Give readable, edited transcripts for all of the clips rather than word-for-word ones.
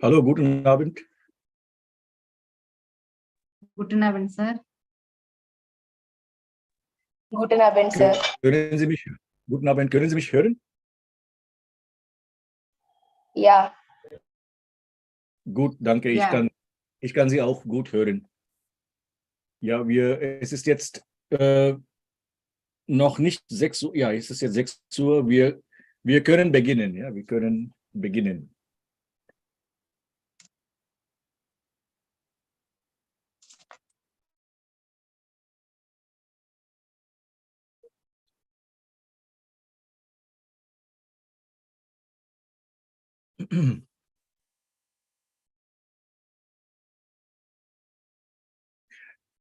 Hallo, guten Abend. Guten Abend, sir. Guten Abend, sir. Können Sie mich, guten Abend, können Sie mich hören? Ja, Gut, danke. Ja. Ich kann Sie auch gut hören. Ja, es ist jetzt noch nicht 6 Uhr. Ja, es ist jetzt 6 Uhr. Wir können beginnen. Ja, wir können beginnen.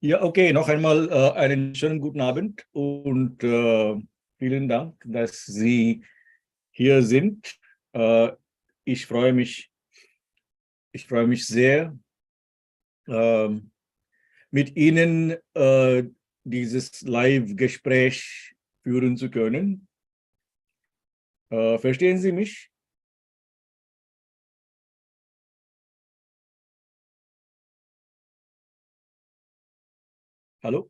Ja, okay, noch einmal einen schönen guten Abend und vielen Dank, dass Sie hier sind. Äh, ich freue mich sehr, ähm, mit Ihnen dieses Live-Gespräch führen zu können. Verstehen Sie mich? Hallo?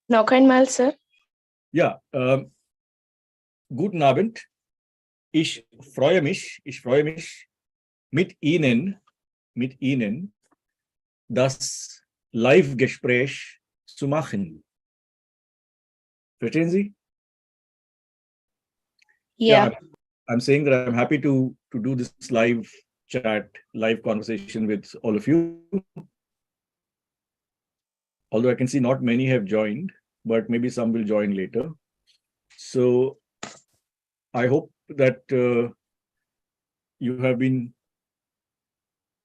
noch einmal, Sir. Ja, guten Abend. Ich freue mich mit Ihnen das Live-Gespräch zu machen. Verstehen Sie? Yeah. I'm saying that I'm happy to do this live chat, live conversation with all of you. Although I can see not many have joined, but maybe some will join later. So I hope that you have been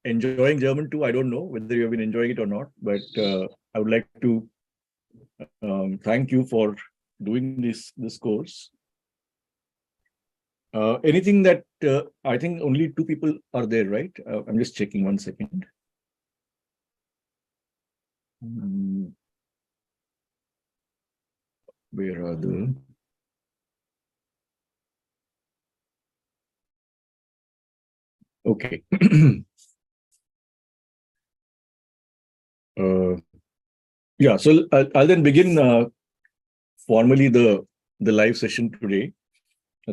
enjoying German too. I don't know whether you have been enjoying it or not, but I would like to thank you for doing this course. Anything that I think only 2 people are there, right? I'm just checking 1 second. Where are the? Okay. Yeah, so I'll then begin formally the live session today.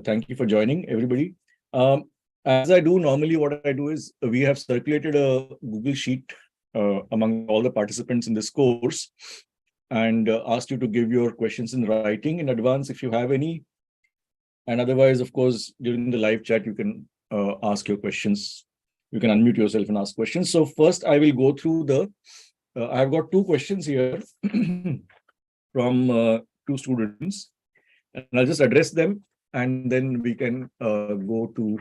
Thank you for joining, everybody. As I do normally, what I do is we have circulated a Google Sheet among all the participants in this course and asked you to give your questions in writing in advance if you have any. And otherwise, of course, during the live chat, you can ask your questions. You can unmute yourself and ask questions. So first, I will go through I've got 2 questions here from 2 students, and I'll just address them, and then we can go to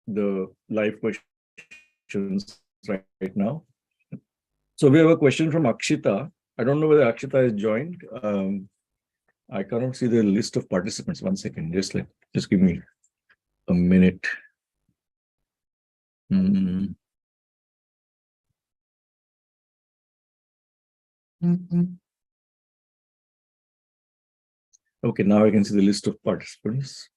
the live questions right now. So we have a question from Akshita. I don't know whether Akshita has joined. I cannot see the list of participants. 1 second, just give me a minute. Okay, now I can see the list of participants.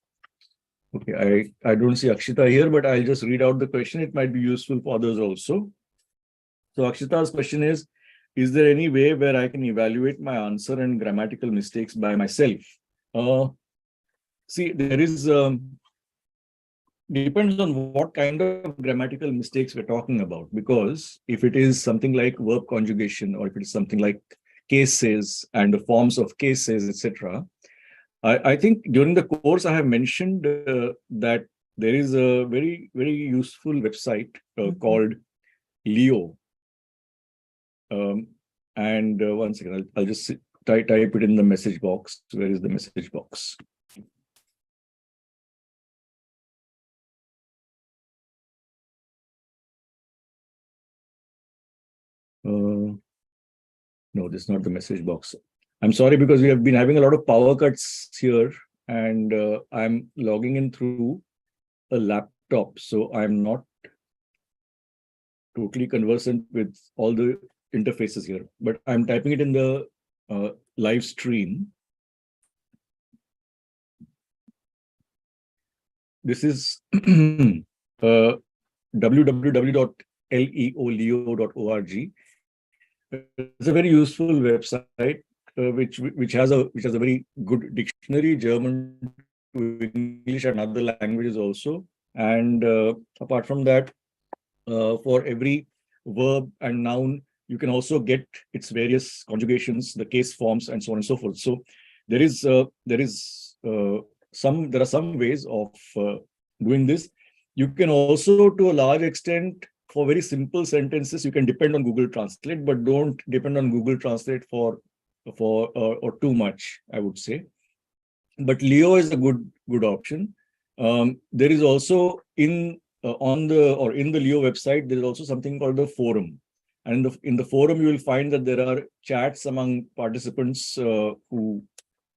Okay, I don't see Akshita here, but I'll just read out the question. It might be useful for others also. So Akshita's question is there any way where I can evaluate my answer and grammatical mistakes by myself? See, there is, depends on what kind of grammatical mistakes we're talking about, because if it is something like verb conjugation, or if it is something like cases and the forms of cases, etc., I think during the course I have mentioned that there is a very, very useful website called Leo. And 1 second, I'll just type it in the message box. Where is the message box? No, this is not the message box. I'm sorry, because we have been having a lot of power cuts here, and I'm logging in through a laptop, so I'm not totally conversant with all the interfaces here, but I'm typing it in the live stream. this is www.leoleo.org. It's a very useful website which has a very good dictionary, German to English and other languages also. And apart from that, for every verb and noun, you can also get its various conjugations, the case forms, and so on and so forth. So there are some ways of doing this. You can also, to a large extent, for very simple sentences, you can depend on Google Translate, but don't depend on Google Translate for or too much, I would say. But Leo is a good option. There is also in the Leo website, there is also something called the forum. And in the forum, you will find that there are chats among participants who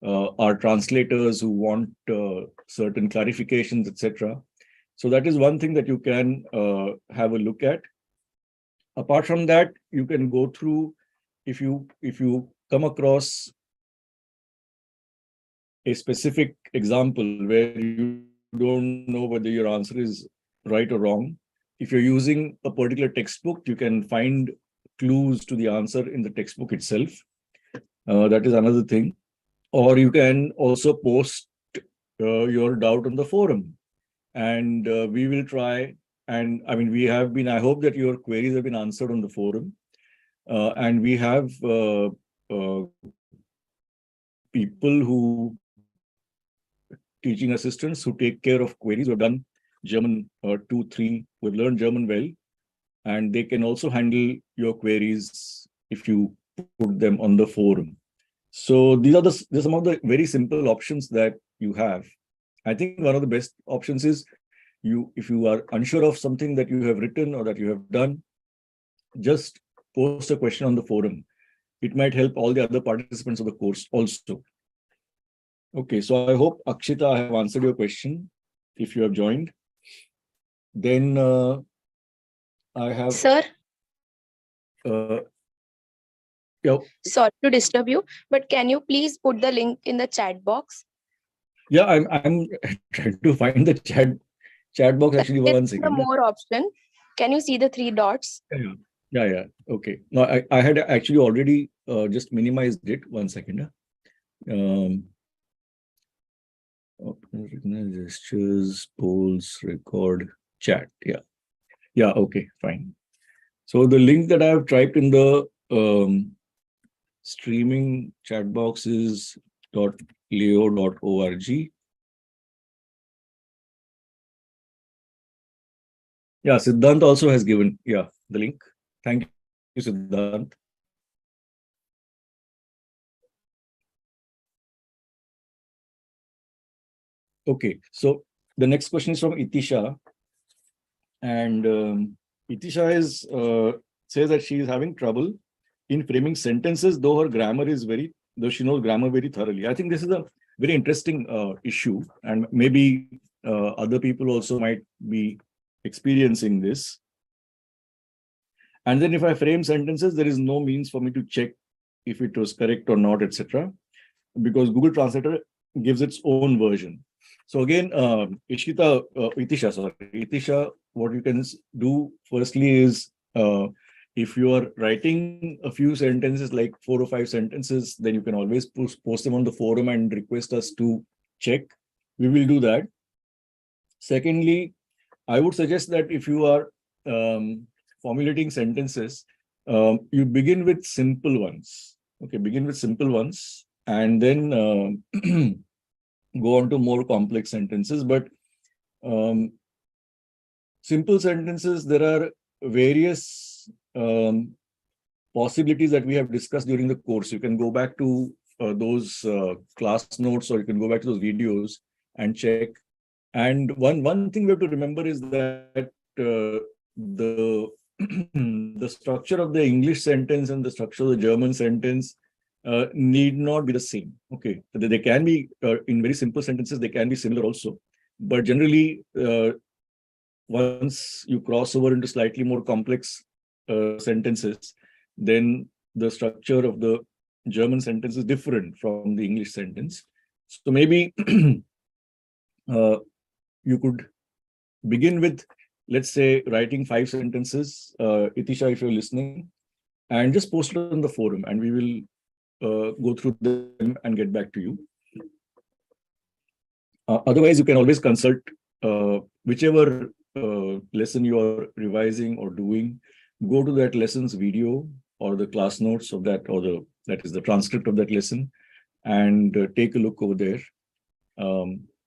are translators, who want certain clarifications, etc. So that is one thing that you can have a look at. Apart from that, you can go through, if you come across a specific example where you don't know whether your answer is right or wrong. If you're using a particular textbook, you can find clues to the answer in the textbook itself. That is another thing. Or you can also post your doubt on the forum. And we will try. And I mean, I hope that your queries have been answered on the forum. And we have people who teaching assistants who take care of queries, who have done German 2, 3, who have learned German well, and they can also handle your queries if you put them on the forum. So these are some of the very simple options that you have. I think one of the best options is if you are unsure of something that you have written or that you have done, just post a question on the forum. It might help all the other participants of the course also. Okay, so I hope, Akshita, I have answered your question. If you have joined, then I have... Sir, yeah. sorry to disturb you, but can you please put the link in the chat box? Yeah, I'm trying to find the chat box actually. One second. The more option. Can you see the 3 dots? Yeah. Okay. No, I had actually already just minimized it. 1 second. Gestures, polls, record, chat. Yeah. Okay, fine. So the link that I have typed in the streaming chat box is .leo.org. Yeah, Siddhant also has given the link. Thank you, Siddhant. Okay, so the next question is from Itisha, and Itisha says that she is having trouble in framing sentences, though she knows grammar very thoroughly. I think this is a very interesting issue, and maybe other people also might be experiencing this. And then if I frame sentences, there is no means for me to check if it was correct or not, etc., because Google Translator gives its own version. So again, Itisha, what you can do firstly is, if you are writing a few sentences, like 4 or 5 sentences, then you can always post them on the forum and request us to check. We will do that. Secondly, I would suggest that if you are formulating sentences, you begin with simple ones. Okay, begin with simple ones, and then go on to more complex sentences. But simple sentences, there are various possibilities that we have discussed during the course. You can go back to those class notes, or you can go back to those videos and check. And one thing we have to remember is that the the structure of the English sentence and the structure of the German sentence need not be the same. Okay, they can be in very simple sentences, they can be similar also, but generally once you cross over into slightly more complex sentences, then the structure of the German sentence is different from the English sentence. So maybe you could begin with, let's say, writing 5 sentences, Itisha, if you're listening, and just post it on the forum, and we will go through them and get back to you. Otherwise, you can always consult whichever lesson you are revising or doing. Go to that lesson's video or the class notes of that, or that is the transcript of that lesson, and take a look over there.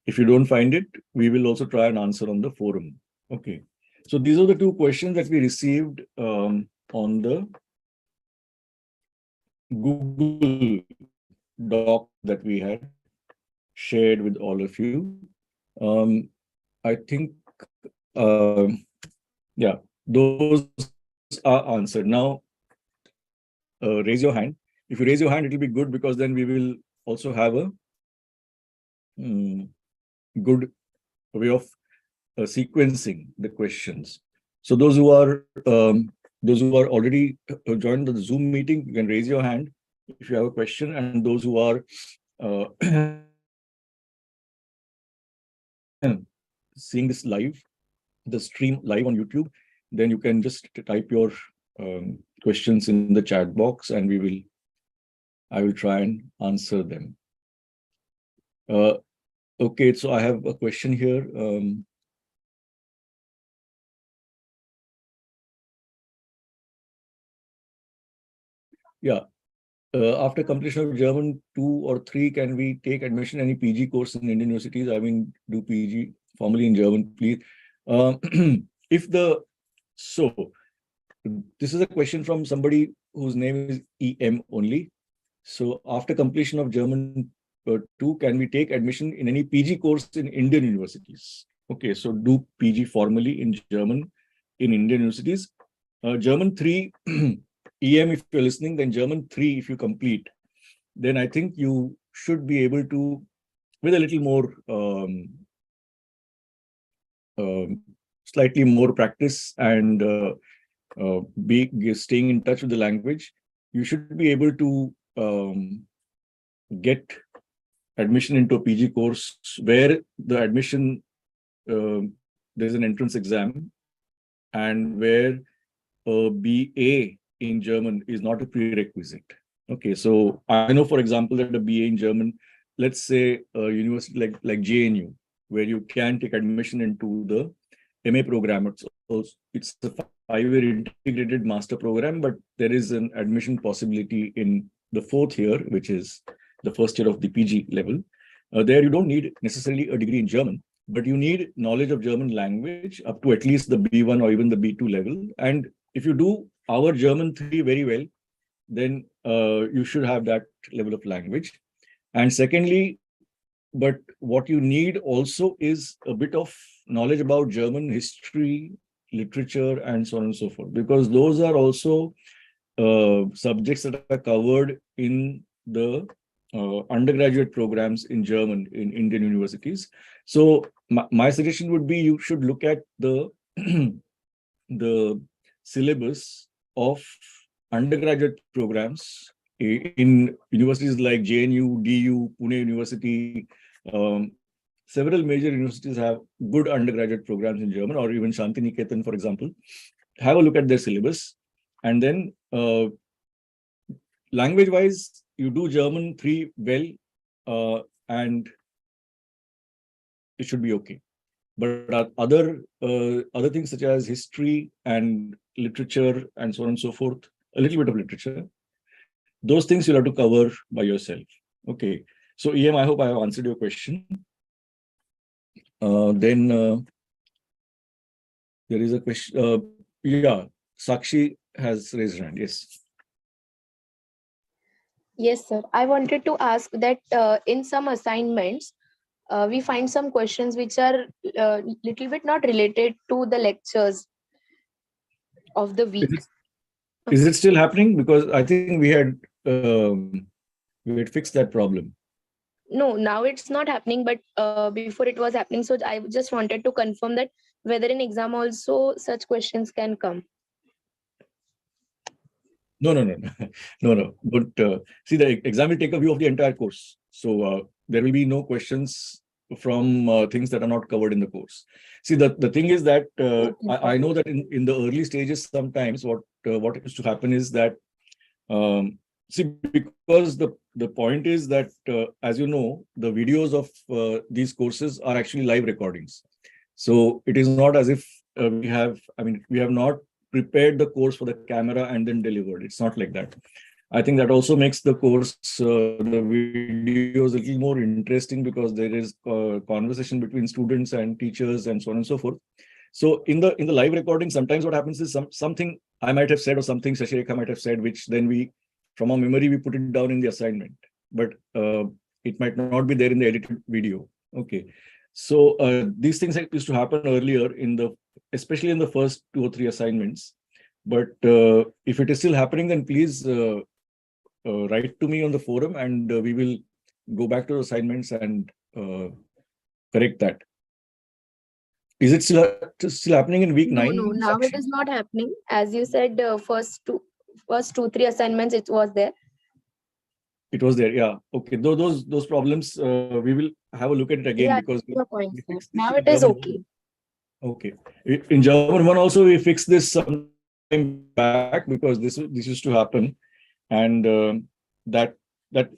If you don't find it, we will also try and answer on the forum. Okay. So these are the 2 questions that we received on the Google Doc that we had shared with all of you. I think, yeah, those are answered. Now, raise your hand. If you raise your hand, it will be good, because then we will also have a good way of sequencing the questions. So those who are already joined the Zoom meeting, you can raise your hand if you have a question, and those who are seeing this live, the stream live on YouTube, then you can just type your questions in the chat box, and I will try and answer them. Okay, so I have a question here. Yeah. After completion of German 2 or 3, can we take admission any PG course in Indian universities? I mean, do PG formally in German, please. So this is a question from somebody whose name is EM only. So after completion of German 2, can we take admission in any PG course in Indian universities? Okay, so do PG formally in German in Indian universities. German 3, EM, if you're listening, then German 3, if you complete, then I think you should be able to, with a little more, slightly more practice and staying in touch with the language, you should be able to get admission into a PG course where the admission, there's an entrance exam, and where a BA in German is not a prerequisite. Okay, so I know, for example, that a BA in German, let's say a university like JNU, where you can take admission into the MA program. It's a 5-year integrated master program, but there is an admission possibility in the 4th year, which is the first year of the PG level. There you don't need necessarily a degree in German, but you need knowledge of German language up to at least the B1 or even the B2 level. And if you do our German 3 very well, then you should have that level of language. And secondly, but what you need also is a bit of knowledge about German history, literature, and so on and so forth, because those are also subjects that are covered in the undergraduate programs in German in Indian universities. So my suggestion would be, you should look at the the syllabus of undergraduate programs in universities like JNU, DU, Pune University. Several major universities have good undergraduate programs in German, or even Shantiniketan, for example. Have a look at their syllabus, and then language-wise, you do German 3 well, and it should be okay. But other things such as history and literature and so on and so forth, a little bit of literature, those things you'll have to cover by yourself. Okay. So EM, I hope I have answered your question. Then there is a question. Yeah, Sakshi has raised her hand. Yes. Yes, sir. I wanted to ask that in some assignments, we find some questions which are little bit not related to the lectures of the week. Is it still happening? Because I think we had fixed that problem. No, now it's not happening, but before it was happening. So I just wanted to confirm that whether in exam also such questions can come. No. But see, the exam will take a view of the entire course. So there will be no questions from things that are not covered in the course. See, the thing is that I know that in the early stages, sometimes what used to happen is that see, because the point is that as you know, the videos of these courses are actually live recordings. So it is not as if we have not prepared the course for the camera and then delivered. It's not like that. I think that also makes the course, the videos a little more interesting because there is conversation between students and teachers and so on and so forth. So in the live recording, sometimes what happens is something I might have said or something Shashireka might have said, which then we, from our memory, we put it down in the assignment, but it might not be there in the edited video. Okay. So these things used to happen earlier especially in the first 2 or 3 assignments. But if it is still happening, then please write to me on the forum, and we will go back to the assignments and correct that. Is it still happening in week 9? No, now it is not happening. As you said, first two, 3 assignments, it was there. It was there, yeah. Okay, those problems, we will have a look at it again, Yeah, because your point, we sir. fixed Now this it in is German. okay. Okay. In German 1 also, we fixed this some time back because this used to happen, and that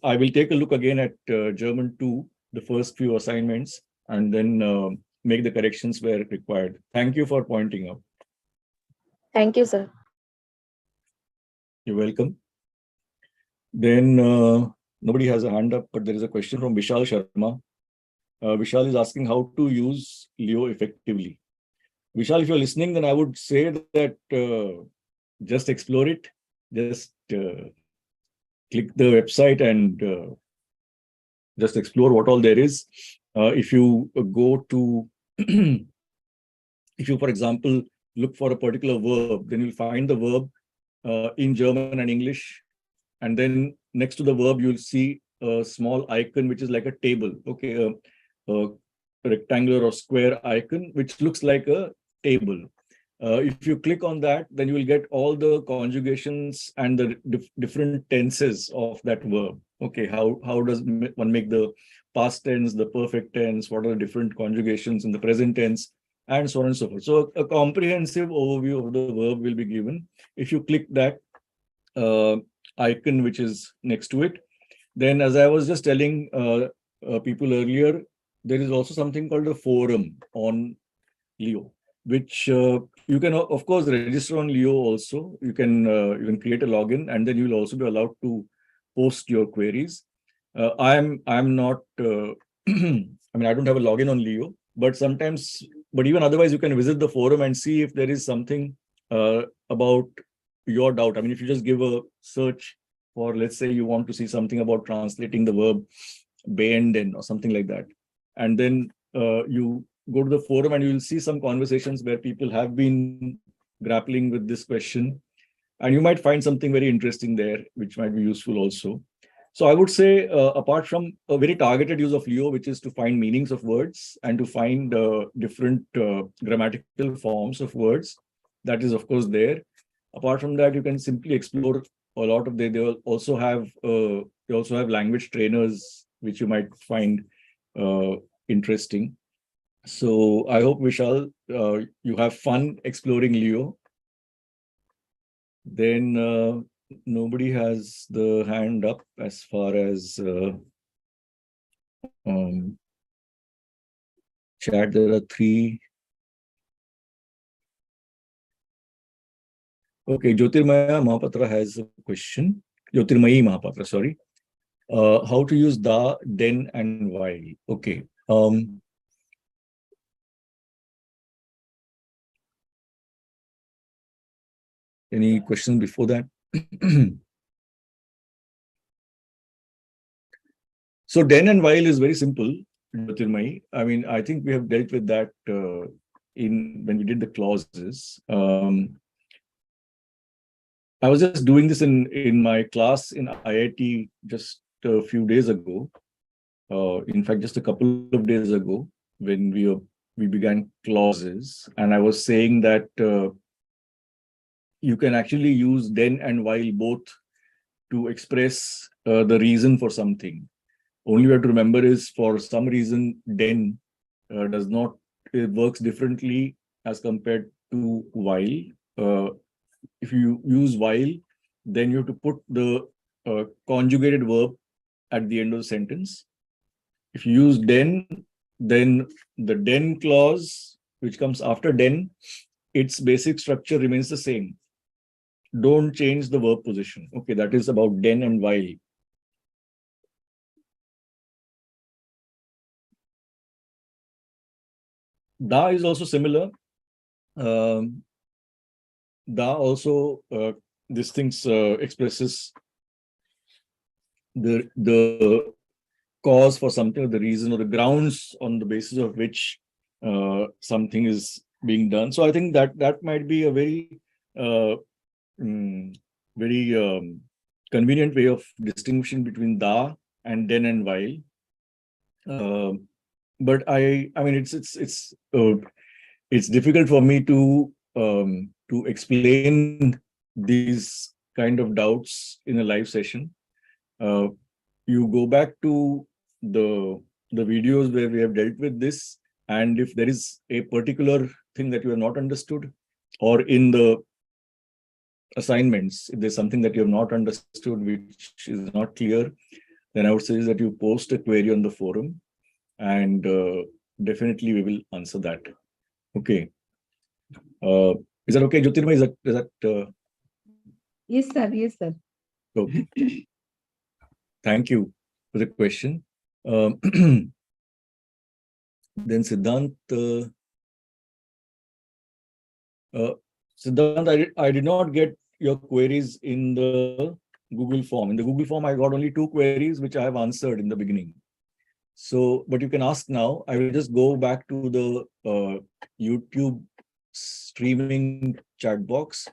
I will take a look again at German 2, the first few assignments, and then make the corrections where required. Thank you for pointing out. Thank you, sir. You're welcome. Then nobody has a hand up, but there is a question from Vishal Sharma. Vishal is asking how to use Leo effectively. Vishal, if you're listening, then I would say that just explore it. Just click the website and just explore what all there is. If you go to, if you, for example, look for a particular verb, then you'll find the verb in German and English. And then next to the verb, you'll see a small icon, which is like a table. Okay, a rectangular or square icon, which looks like a table. If you click on that, then you will get all the conjugations and the different tenses of that verb. Okay, how does one make the past tense, the perfect tense, what are the different conjugations in the present tense, and so on and so forth. So a comprehensive overview of the verb will be given. If you click that icon which is next to it, then as I was just telling people earlier, there is also something called a forum on Leo, which you can of course register on Leo also. You can create a login, and then you will also be allowed to post your queries. I'm not I don't have a login on Leo, but even otherwise you can visit the forum and see if there is something about your doubt. I mean, if you just give a search for, let's say you want to see something about translating the verb beenden or something like that, and then you go to the forum and you will see some conversations where people have been grappling with this question, and you might find something very interesting there, which might be useful also. So I would say, apart from a very targeted use of Leo, which is to find meanings of words and to find different grammatical forms of words, that is of course there. Apart from that, you can simply explore a lot of they also have language trainers, which you might find interesting. So I hope, Vishal, you have fun exploring Leo. Then nobody has the hand up as far as chat. There are 3. Okay, Jyotirmaya Mahapatra has a question. Jyotirmayi Mahapatra, sorry. How to use da, den, and while. Okay. Any questions before that? So den and while is very simple, Jyotirmayi. I mean, I think we have dealt with that when we did the clauses. I was just doing this in my class in IIT just a few days ago. In fact, just a couple of days ago, when we began clauses, and I was saying that you can actually use then and while both to express the reason for something, Only we have to remember is for some reason, den does not, it works differently as compared to while. If you use while, then you have to put the conjugated verb at the end of the sentence. If you use den, then the den clause, which comes after den, its basic structure remains the same. Don't change the verb position. Okay, that is about den and while. Da is also similar. Da also, this thing expresses the cause for something, or the reason, or the grounds on the basis of which something is being done. So I think that might be a very very convenient way of distinguishing between da and den and while. But I mean, it's difficult for me to explain these kind of doubts in a live session. You go back to the videos where we have dealt with this, and if there is a particular thing that you have not understood, or in the assignments, if there's something that you have not understood which is not clear, then I would suggest that you post a query on the forum, and definitely we will answer that. Okay. Is that okay, Jyotirmay? Is that Yes, sir. Yes, sir. okay? Thank you for the question. Then Siddhant, I did not get your queries in the Google form. In the Google form, I got only 2 queries, which I have answered in the beginning. So, but you can ask now. I will just go back to the YouTube streaming chat box.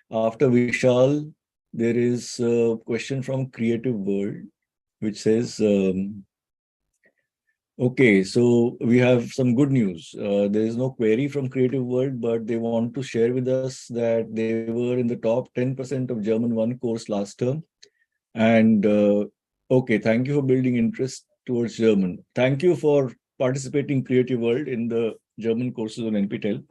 After Vishal, there is a question from Creative World, which says, okay, so we have some good news. There is no query from Creative World, but they want to share with us that they were in the top 10% of German 1 course last term. And okay, thank you for building interest towards German. Thank you for participating, Creative World, in the German courses on NPTEL.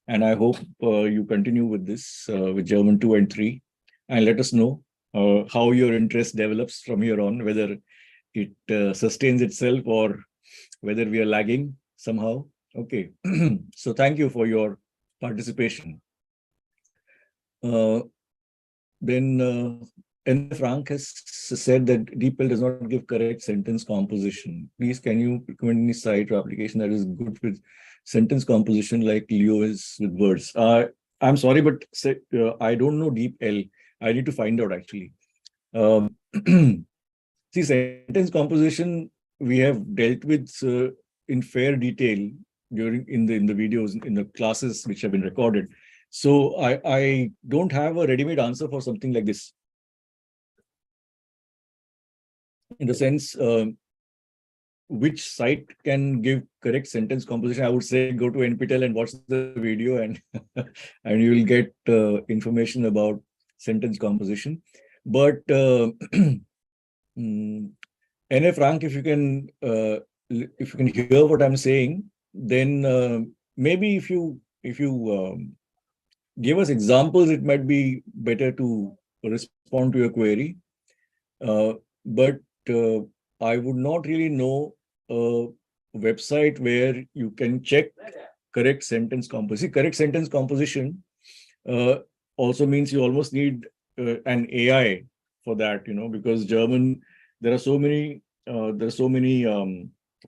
And I hope you continue with this, with German 2 and 3. And let us know how your interest develops from here on, whether it sustains itself or whether we are lagging somehow. Okay. So thank you for your participation. Then N. Frank has said that DeepL does not give correct sentence composition. Please, can you recommend any site or application that is good with sentence composition like Leo is with words? I'm sorry, but I don't know DeepL. I need to find out actually. See, sentence composition we have dealt with in fair detail during in the videos, in the classes which have been recorded. So I don't have a ready-made answer for something like this. In the sense, which site can give correct sentence composition? I would say go to NPTEL and watch the video, and and you will get information about sentence composition. But N.A. Frank, if you can hear what I'm saying, then maybe if you give us examples, it might be better to respond to your query. But I would not really know a website where you can check correct sentence composition. Correct sentence composition also means you almost need an AI for that, because German, there are so many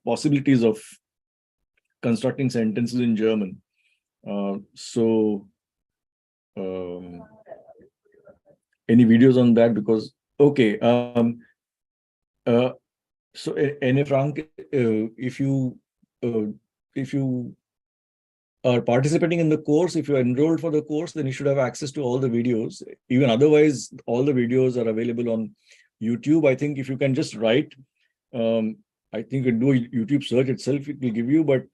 possibilities of constructing sentences in German. So any videos on that? Because okay, so N.A. Frank, if you are participating in the course, if you are enrolled for the course, then you should have access to all the videos. Even otherwise, all the videos are available on YouTube. I think if you can just write, I think you can do a YouTube search itself, it will give you. But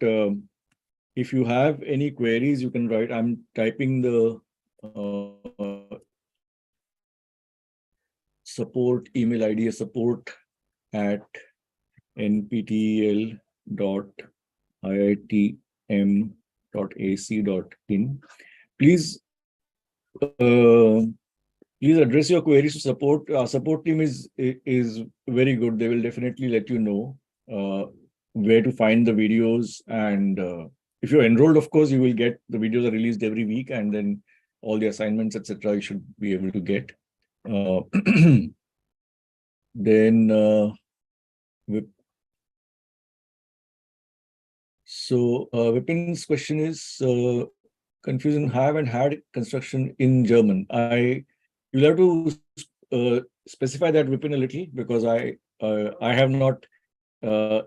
if you have any queries, you can write. I'm typing the support email ID, support at nptel.iitm.ac.in. Please, please address your queries to support. Our support team is very good. They will definitely let you know where to find the videos. And if you're enrolled, of course, you will get the videos are released every week, and then all the assignments, etc. You should be able to get. Then Vipin's question is confusing. Haven't had construction in German. You'll have to specify that, Vipin, a little, because I have not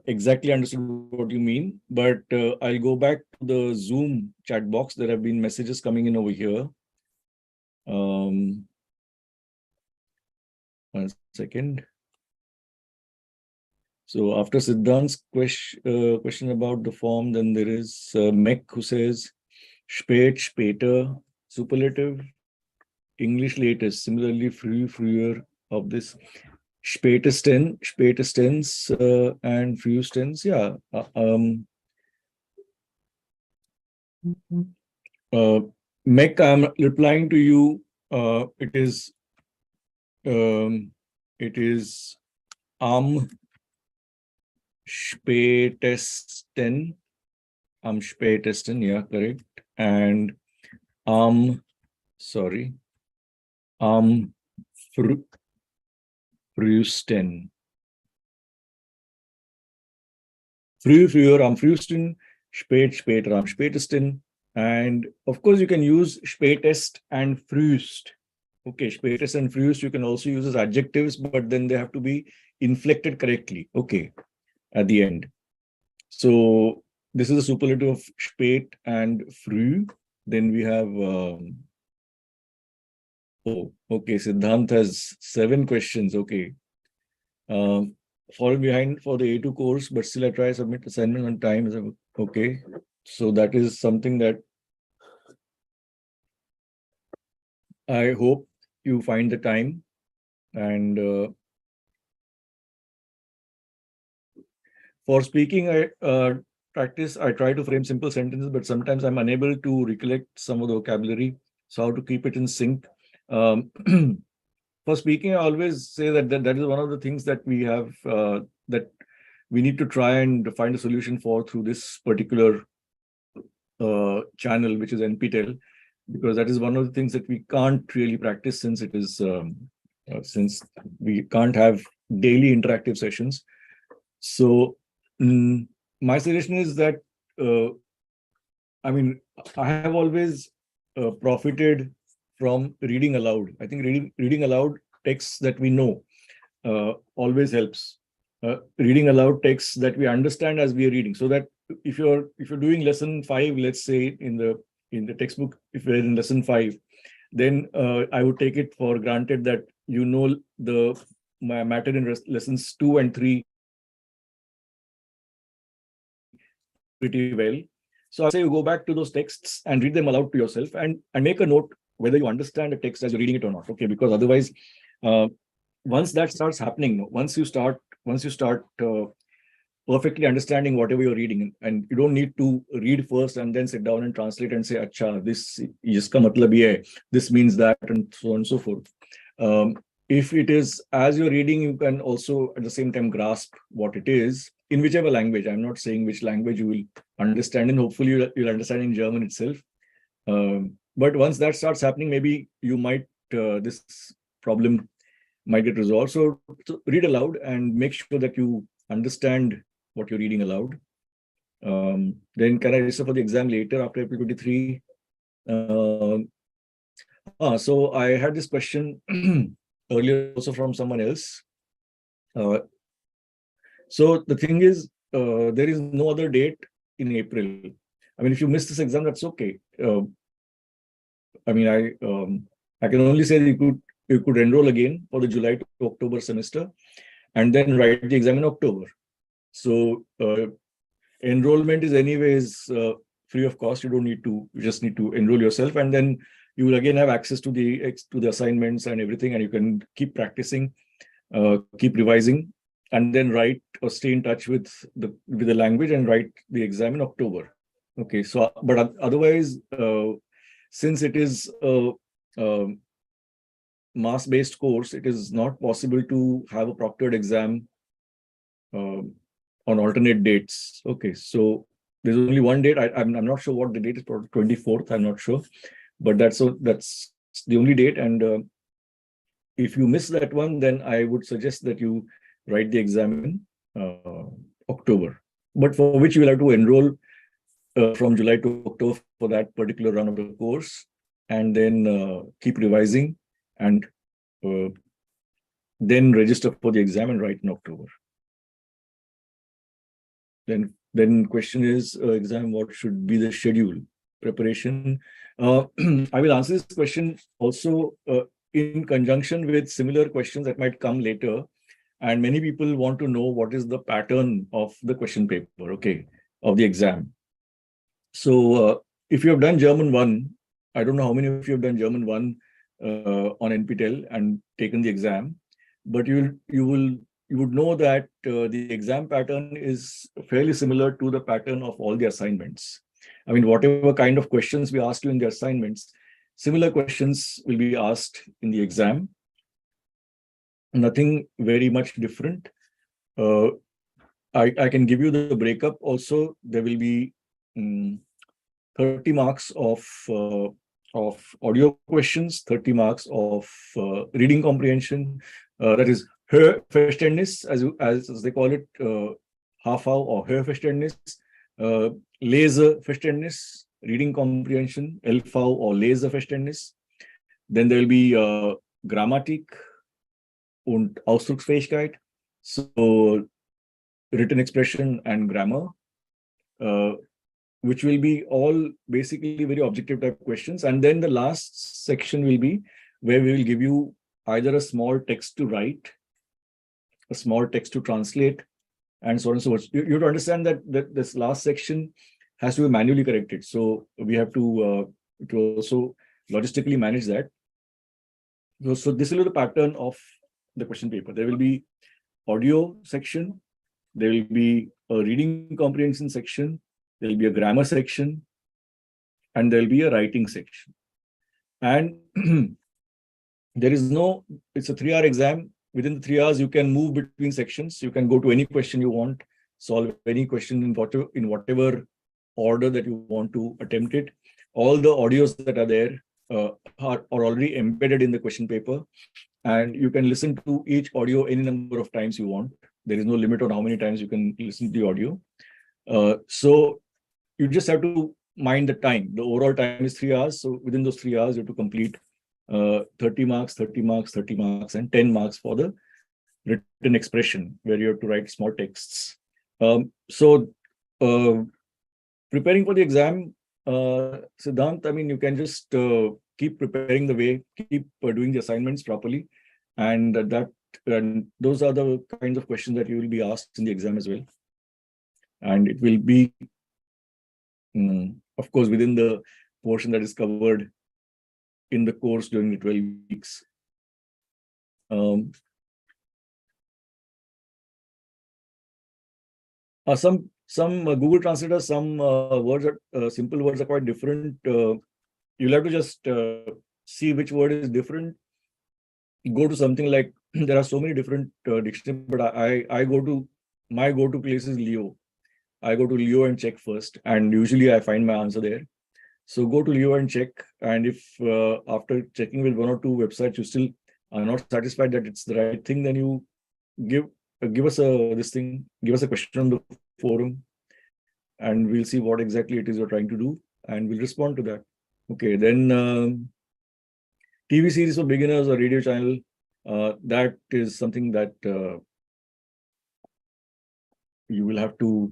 exactly understood what you mean. But I'll go back to the Zoom chat box. There have been messages coming in over here. 1 second. So after Siddhant's question about the form, then there is Mech who says spät, später, superlative, English latest, similarly früh, früher of this spätesten, spätestens, and frühestens. Yeah. Mech, I'm replying to you. It is am spätesten. Am spätesten, yeah, correct. And sorry, am frühesten. Früh, früher, am frühesten, spät, später, am spätesten. And of course, you can use spätest and frühest. Okay, spätest and frühest you can also use as adjectives, but then they have to be inflected correctly. Okay, at the end. So this is a superlative of spät and früh. Then we have, oh, okay, Siddhant has 7 questions. Okay. Fall behind for the A2 course, but still I try submit assignment on time. Okay. So that is something that I hope you find the time. And for speaking, I practice, I try to frame simple sentences, but sometimes I'm unable to recollect some of the vocabulary. So how to keep it in sync. For speaking, I always say that is one of the things that we have that we need to try and find a solution for through this particular channel, which is NPTEL, because that is one of the things that we can't really practice since it is since we can't have daily interactive sessions. So my suggestion is that I mean, I have always profited from reading aloud. I think reading aloud texts that we know always helps. Reading aloud texts that we understand as we are reading, so that if you're doing lesson 5, let's say in the textbook, if you're in lesson 5, then I would take it for granted that you know the matter in lessons 2 and 3 pretty well. So I say you go back to those texts and read them aloud to yourself, and make a note whether you understand the text as you're reading it or not. Okay, because otherwise, once that starts happening, once you start perfectly understanding whatever you're reading, and you don't need to read first and then sit down and translate and say, "Acha, this iska matlab ye hai, this means that," and so on and so forth. If it is as you're reading, you can also at the same time grasp what it is in whichever language. I'm not saying which language you will understand in. Hopefully, you'll understand in German itself. But once that starts happening, maybe you might this problem might get resolved. So read aloud and make sure that you understand what you're reading aloud. Then can I register for the exam later after April 23? So I had this question earlier also from someone else. So the thing is, there is no other date in April. I mean, if you miss this exam, that's okay. I mean, I can only say that you could enroll again for the July to October semester, and then write the exam in October. So enrollment is anyways free of cost. You don't need to. You just need to enroll yourself, and then you will again have access to the assignments and everything, and you can keep practicing, keep revising. and then write or stay in touch with the language and write the exam in October. Okay, so but otherwise, since it is a mass-based course, it is not possible to have a proctored exam on alternate dates. Okay, so there's only one date. I'm not sure what the date is, probably 24th. I'm not sure, but that's the only date. And if you miss that one, then I would suggest that you write the exam in October, but for which you will have to enroll from July to October for that particular run of the course, and then keep revising, and then register for the exam and write in October. Then question is, exam, what should be the schedule preparation? I will answer this question also in conjunction with similar questions that might come later. And many people want to know what is the pattern of the question paper, okay, of the exam. So if you have done German 1, I don't know how many of you have done German 1 on NPTEL and taken the exam, but you would know that the exam pattern is fairly similar to the pattern of all the assignments. I mean, whatever kind of questions we ask you in the assignments, similar questions will be asked in the exam. Nothing very much different. I can give you the breakup also. There will be 30 marks of audio questions, 30 marks of reading comprehension, that is Hörverständnis, as they call it, HAFAU or Hörverständnis, Leseverständnis, reading comprehension, LV or Leseverständnis. Then there will be Grammatik und Ausdrucksfähigkeit, so written expression and grammar, which will be all basically very objective type questions. And then the last section will be where we will give you either a small text to write, a small text to translate, and so on and so forth. You have to understand that this last section has to be manually corrected. So we have to also logistically manage that. So this will be the pattern of the question paper. There will be audio section, there will be a reading comprehension section, there will be a grammar section, and there will be a writing section. And there is no, it's a 3-hour exam. Within the 3 hours, you can move between sections. You can go to any question you want, solve any question in whatever order that you want to attempt it. All the audios that are there are already embedded in the question paper, and you can listen to each audio any number of times you want. There is no limit on how many times you can listen to the audio. So you just have to mind the time. The overall time is 3 hours. So within those 3 hours, you have to complete 30 marks, 30 marks, 30 marks, and 10 marks for the written expression, where you have to write small texts. So preparing for the exam, Siddhant, I mean, you can just keep preparing the way, keep doing the assignments properly, and those are the kinds of questions that you will be asked in the exam as well. And it will be, of course, within the portion that is covered in the course during the 12 weeks. Some Google Translator, some words are simple words are quite different. You'll have to just see which word is different. Go to something like, there are so many different dictionaries, but I go to, my go-to place is Leo. I go to Leo and check first, and usually I find my answer there. So go to Leo and check, and if after checking with 1 or 2 websites you still are not satisfied that it's the right thing, then you give us a question on the forum, and we'll see what exactly it is you're trying to do, and we'll respond to that. Okay, then TV series for beginners or radio channel, that is something that you will have to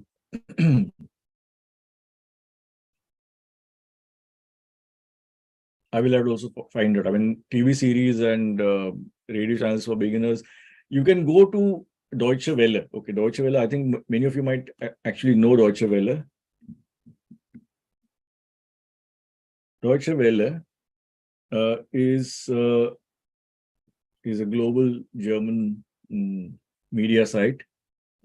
I will have to also find it. I mean, TV series and radio channels for beginners, you can go to Deutsche Welle. Okay, Deutsche Welle, I think many of you might actually know Deutsche Welle. Deutsche Welle is a global German media site.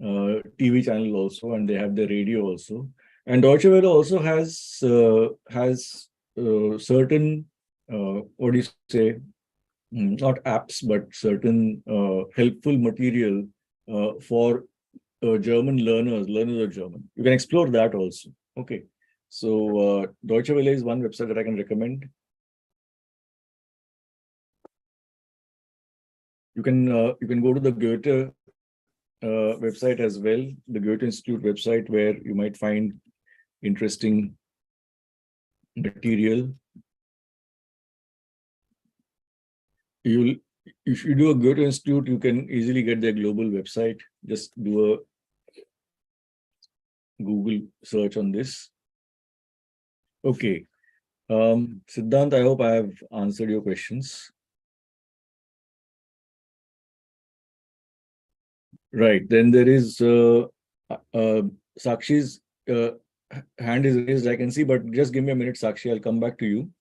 TV channel also, and they have the radio also. And Deutsche Welle also has certain what do you say? Not apps, but certain helpful material for German learners of German. You can explore that also. Okay. So Deutsche Welle is one website that I can recommend. You can go to the Goethe website as well, the Goethe Institute website, where you might find interesting material. If you do a Goethe Institute, you can easily get their global website. Just do a Google search on this. Okay. Siddhant, I hope I have answered your questions. Right. Then there is Sakshi's hand is raised, I can see, but just give me a minute, Sakshi. I'll come back to you.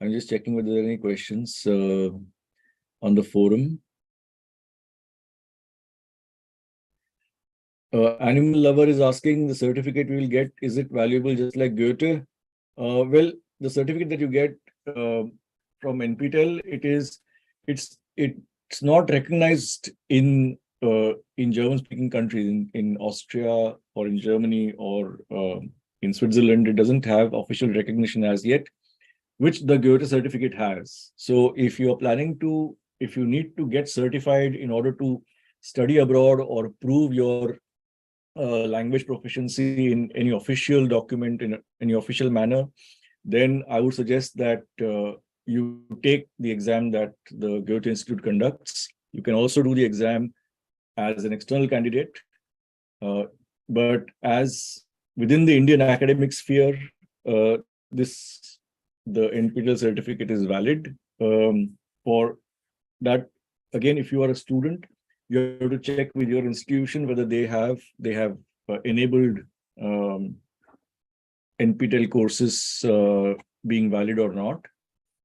I'm just checking whether there are any questions on the forum. Animal Lover is asking, the certificate we will get, is it valuable just like Goethe? Well, the certificate that you get from NPTEL, it's not recognized in German-speaking countries, in Austria or in Germany or in Switzerland. It doesn't have official recognition as yet, which the Goethe certificate has. So if you are planning to, if you need to get certified in order to study abroad or prove your language proficiency in any official document, in any official manner, then I would suggest that you take the exam that the Goethe Institute conducts. You can also do the exam as an external candidate. But as within the Indian academic sphere, the NPTEL certificate is valid. For that, again, if you are a student, you have to check with your institution whether they have enabled NPTEL courses being valid or not.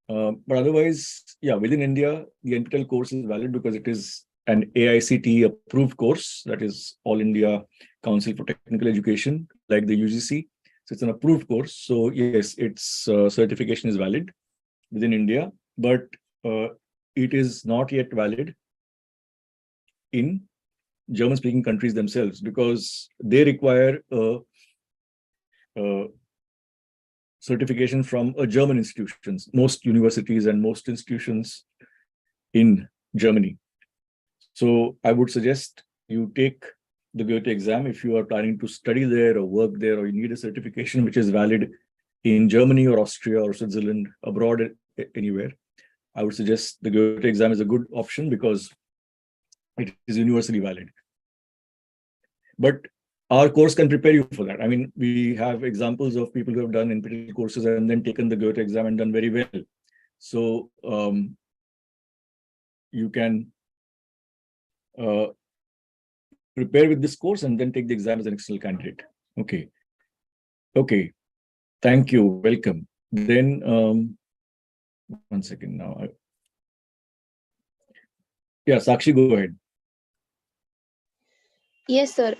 But otherwise, yeah, within India, the NPTEL course is valid because it is an AICTE approved course, that is All India Council for Technical Education, like the UGC. So it's an approved course. So yes, its certification is valid within India, but it is not yet valid in German-speaking countries themselves because they require a certification from a German institutions, most universities and most institutions in Germany. So I would suggest you take the Goethe exam if you are planning to study there or work there, or you need a certification which is valid in Germany or Austria or Switzerland, abroad, anywhere. I would suggest the Goethe exam is a good option because it is universally valid. But our course can prepare you for that. I mean, we have examples of people who have done NPTEL courses and then taken the Goethe exam and done very well. So you can prepare with this course and then take the exam as an external candidate. Okay. Okay. Thank you. Welcome. Then, 1 second now. Yeah, Sakshi, go ahead. Yes, sir.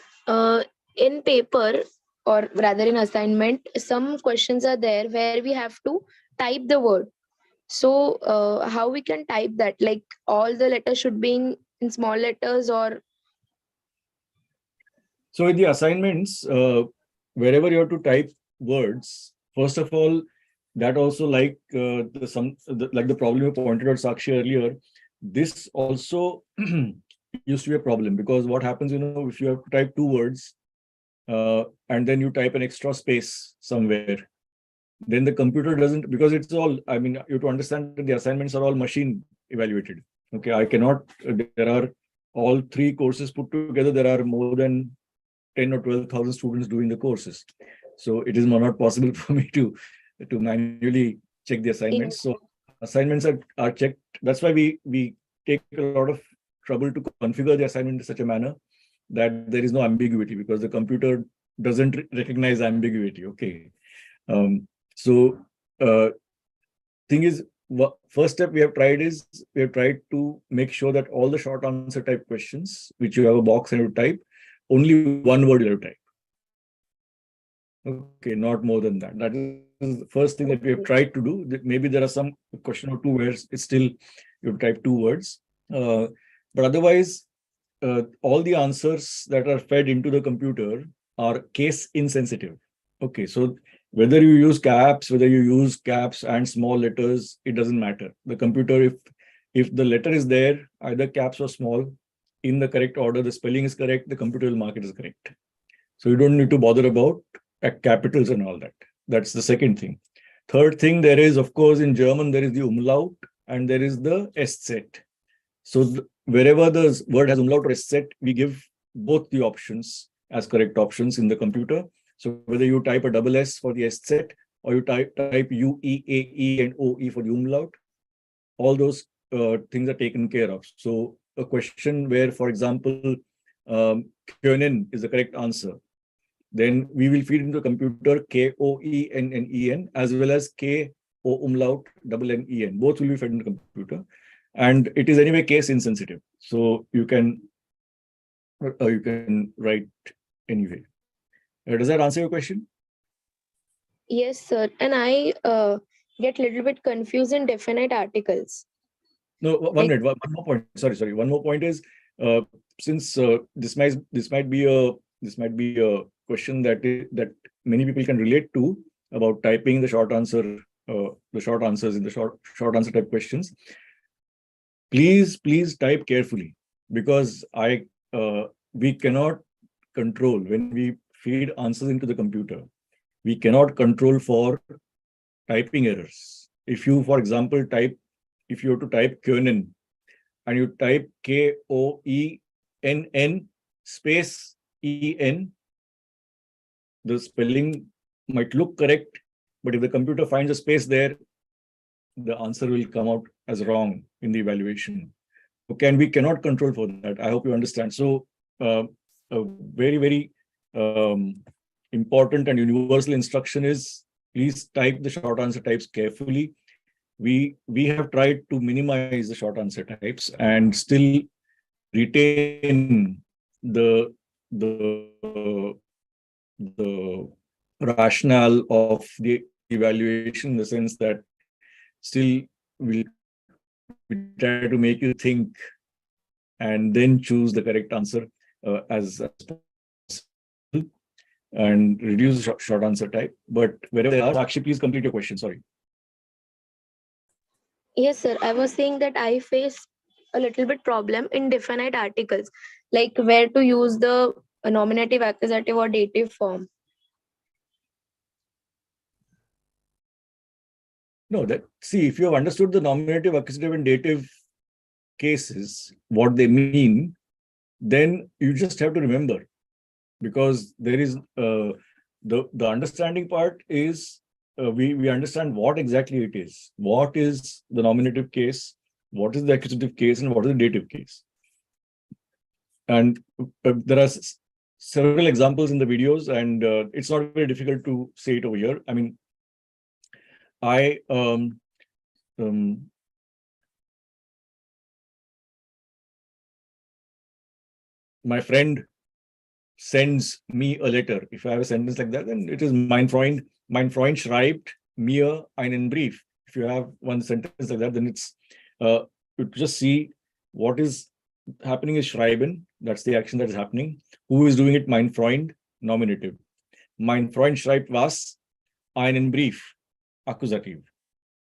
In paper, or rather in assignment, some questions are there where we have to type the word. So how we can type that? Like all the letters should be in small letters, or? So in the assignments, wherever you have to type words, first of all, that also like the problem you pointed out, Sakshi, earlier, this also used to be a problem because what happens, if you have to type 2 words and then you type an extra space somewhere, then the computer doesn't, because it's all, I mean, you have to understand that the assignments are all machine evaluated. Okay, I cannot, there are all 3 courses put together, there are more than 10 or 12,000 students doing the courses. So it is not possible for me to manually check the assignments. So assignments are checked. That's why we take a lot of trouble to configure the assignment in such a manner that there is no ambiguity, because the computer doesn't recognize ambiguity. Okay. So thing is, first step we have tried to make sure that all the short answer type questions, which you have a box and you type, only one word you have to type. Okay, not more than that. That is the first thing that we have tried to do. Maybe there are some question or two where it's still you type 2 words. But otherwise, all the answers that are fed into the computer are case insensitive. Okay, so whether you use caps and small letters, it doesn't matter. The computer, if the letter is there, either caps or small, in the correct order, the spelling is correct, the computer will mark it as correct. So you don't need to bother about capitals and all that. That's the second thing. Third thing, there is, of course, in German, there is the umlaut and there is the SZ. So wherever the word has umlaut or SZ, we give both the options as correct options in the computer. So whether you type a double S for the SZ or you type U, E, A, E and O, E for the umlaut, all those things are taken care of. So a question where, for example, Koenen is the correct answer, then we will feed into the computer Koenn as well as Ko umlaut double Nen. Both will be fed into the computer, and it is anyway case insensitive. So you can write anyway. Does that answer your question? Yes, sir. And I get a little bit confused in definite articles. No, one minute. One more point. Sorry. One more point is since this might be a question that many people can relate to about typing the short answers in the short answer type questions. Please type carefully, because we cannot control when we feed answers into the computer. We cannot control for typing errors. If you, for example, if you have to type Koenen and you type Koenn space En, the spelling might look correct, but if the computer finds a space there, the answer will come out as wrong in the evaluation. Okay, and we cannot control for that. I hope you understand. So a very, very important and universal instruction is please type the short answer types carefully. We have tried to minimize the short answer types and still retain the rationale of the evaluation, in the sense that still we try to make you think and then choose the correct answer as possible and reduce the short answer type. But wherever they are, Sakshi, please complete your question. Sorry. Yes, sir. I was saying that I face a little bit problem in definite articles, like where to use the nominative, accusative, or dative form. No, see, if you have understood the nominative, accusative, and dative cases, what they mean, then you just have to remember, because there is the understanding part is we understand what exactly it is. What is the nominative case? What is the accusative case? And what is the dative case? And there are several examples in the videos, and it's not very difficult to say it over here. I mean, my friend sends me a letter. If I have a sentence like that, then it is mein Freund schreibt mir einen Brief. If you have one sentence like that, then it's you just see what is happening is schreiben. That's the action that is happening. Who is doing it? Mein Freund, nominative. Mein Freund schreibt was? Einen Brief, accusative.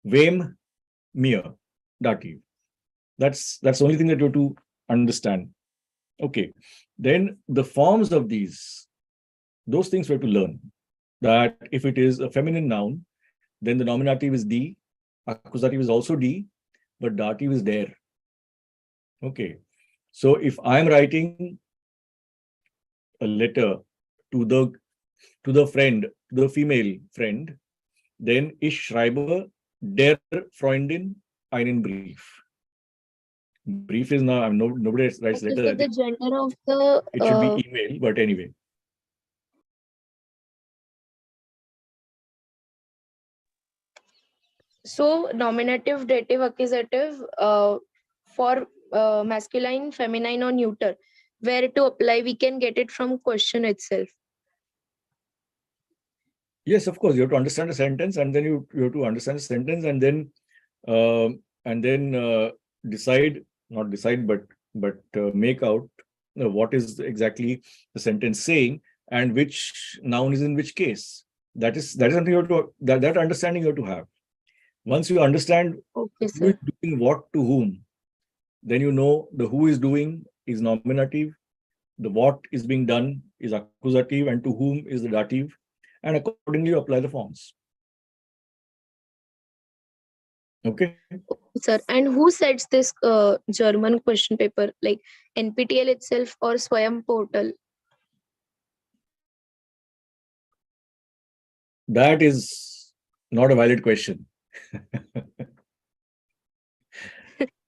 Wem? Mir, dative. That's the only thing that you have to understand. Okay, then the forms of those things we have to learn. That if it is a feminine noun, then the nominative is D, accusative is also D, but dative is der. Okay, so if I'm writing a letter to the female friend, then ich schreibe der Freundin einen Brief. Brief is now, nobody writes Okay, letter. so the gender of the it should be email, but anyway. so nominative, dative, accusative for masculine, feminine, or neuter. where to apply, we can get it from question itself. Yes, of course. You have to understand the sentence, and then you have to understand the sentence, and then decide, not decide, but make out what is exactly the sentence saying, and which noun is in which case. That is something you have to, that understanding you have to have. Once you understand Okay, who is sir. doing what to whom, then you know the who is doing is nominative, the what is being done is accusative, and to whom is the dative, and accordingly you apply the forms. Okay. Sir, and who sets this German question paper, like NPTEL itself or Swayam portal? That is not a valid question.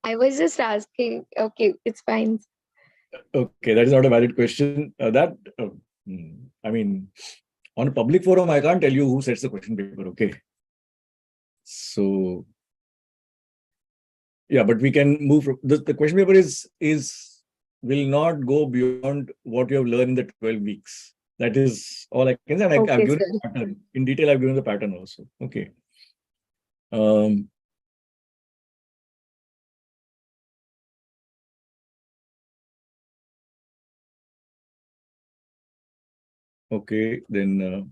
I was just asking. Okay, it's fine. Okay, that is not a valid question. I mean, on a public forum, I can't tell you who sets the question paper. Okay. So, yeah, but we can move from the question paper will not go beyond what you have learned in the 12 weeks. That is all I can say. And I've Okay, given sir. the pattern. In detail, I've given the pattern also. Okay. Okay, then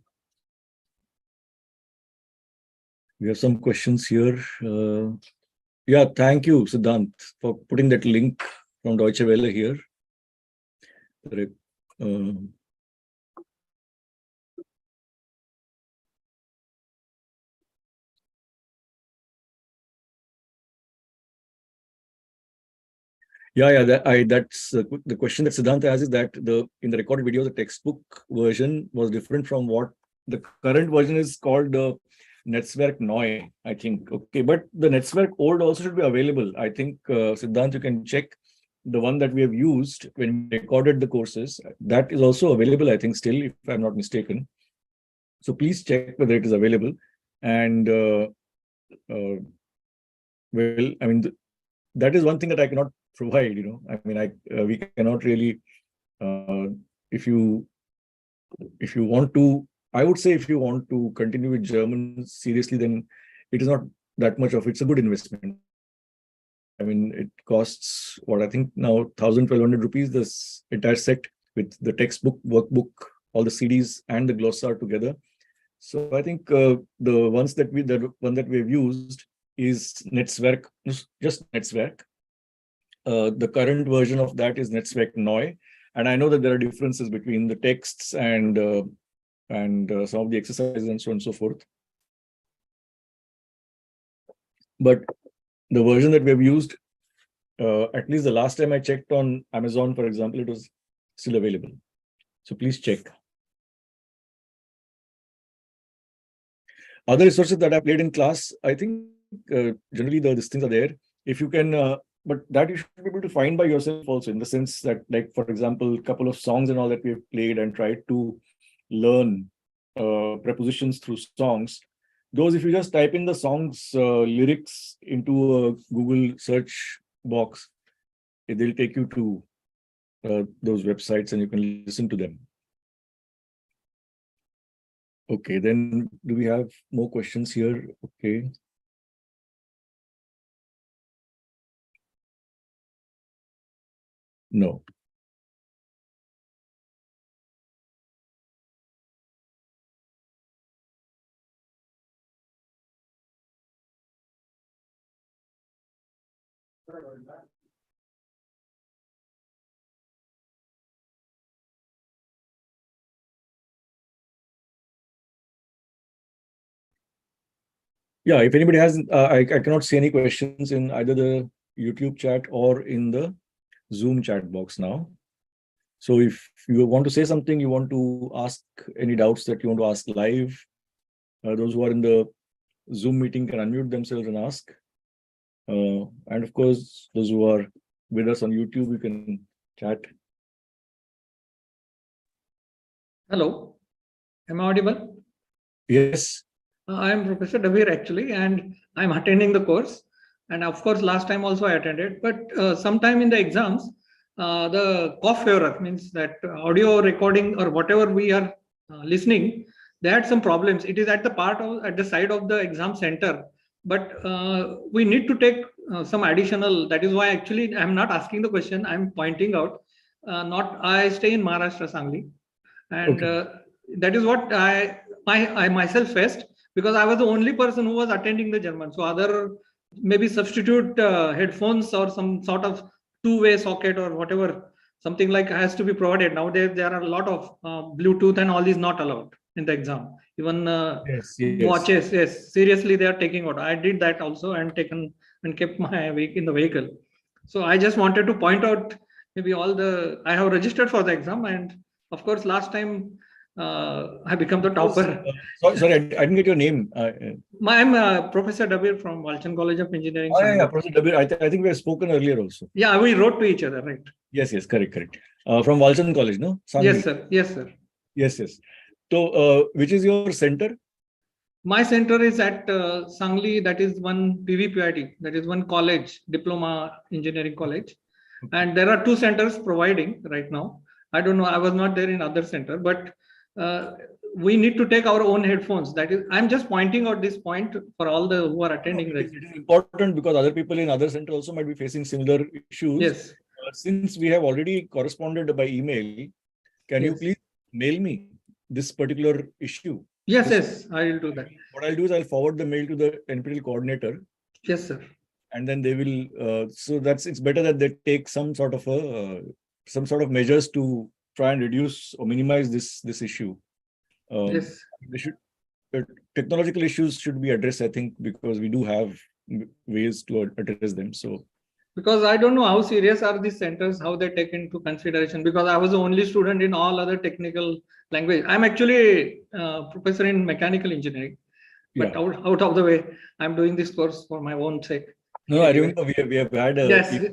we have some questions here. Yeah, thank you, Siddhant, for putting that link from Deutsche Welle here. Yeah, that's the question that Siddhant has, is that in the recorded video, the textbook version was different from what the current version is called, the Netzwerk Neu, I think. Okay, but the Netzwerk old also should be available. I think, Siddhant, you can check the one that we have used when we recorded the courses. That is also available, I think, still, if I'm not mistaken. So please check whether it is available. And well, I mean, that is one thing that I cannot provide. I mean, we cannot really. If you want to, I would say, if you want to continue with German seriously, then it is not that much of. It's a good investment. I mean, it costs what I think now 1,000-1,200 rupees. This entire set with the textbook, workbook, all the CDs, and the glossar together. So I think the one that we have used is Netzwerk, just Netzwerk. The current version of that is Netzwerk Neu, and I know that there are differences between the texts and some of the exercises and so on and so forth. But the version that we have used, at least the last time I checked on Amazon, for example, it was still available. So please check. Other resources that I played in class, I think generally these things are there. If you can, but that you should be able to find by yourself also, in the sense that, like, for example, a couple of songs and all that we've played and tried to learn prepositions through songs. Those, if you just type in the songs lyrics into a Google search box, they'll take you to those websites and you can listen to them. Okay, then do we have more questions here? Okay. No. Yeah, if anybody has, I cannot see any questions in either the YouTube chat or in the Zoom chat box now. So if you want to say something, you want to ask any doubts that you want to ask live, those who are in the Zoom meeting can unmute themselves and ask. And of course, those who are with us on YouTube, you can chat. Hello, am I audible? Yes. I am Professor Davir actually, and I'm attending the course. And of course, last time also I attended, but sometime in the exams, the cough error, means that audio recording or whatever we are listening, they had some problems. It is at the side of the exam center, but we need to take some additional. That is why actually I'm not asking the question. I'm pointing out. Not I stay in Maharashtra, Sangli, and that is what I myself faced, because I was the only person who was attending the German. So other maybe substitute headphones or some sort of two-way socket or whatever, something like has to be provided. Nowadays there are a lot of Bluetooth and all is not allowed in the exam. Even Yes. watches, yes, seriously they are taking out. I did that also and taken and kept my in the vehicle. So I just wanted to point out maybe I have registered for the exam, and of course last time I become the topper. Sorry, I didn't get your name. I'm Professor Dabir from Walchand College of Engineering. Yeah, Professor Dabir. I think we have spoken earlier also. Yeah, we wrote to each other, right? Yes, correct. From Walchand College, no? Sangli. Yes, sir. Yes. So, which is your center? My center is at Sangli. That is one PVPIT. That is one college, diploma engineering college. And there are 2 centers providing right now. I don't know. I was not there in other center, but we need to take our own headphones. That is, I'm just pointing out this point for all the who are attending. It is important because other people in other center also might be facing similar issues. Yes. Since we have already corresponded by email, can you please mail me this particular issue? Yes, I will do that. What I'll do is I'll forward the mail to the NPTEL coordinator. Yes, sir. And then they will. So it's better that they take some sort of measures to try and reduce or minimize this issue. Yes. They should. Technological issues should be addressed, I think, because we do have ways to address them. So. Because I don't know how serious are these centers, how they take into consideration, because I was the only student in all other technical language. I'm actually a professor in mechanical engineering, but out of the way, I'm doing this course for my own sake. No, I remember we have had a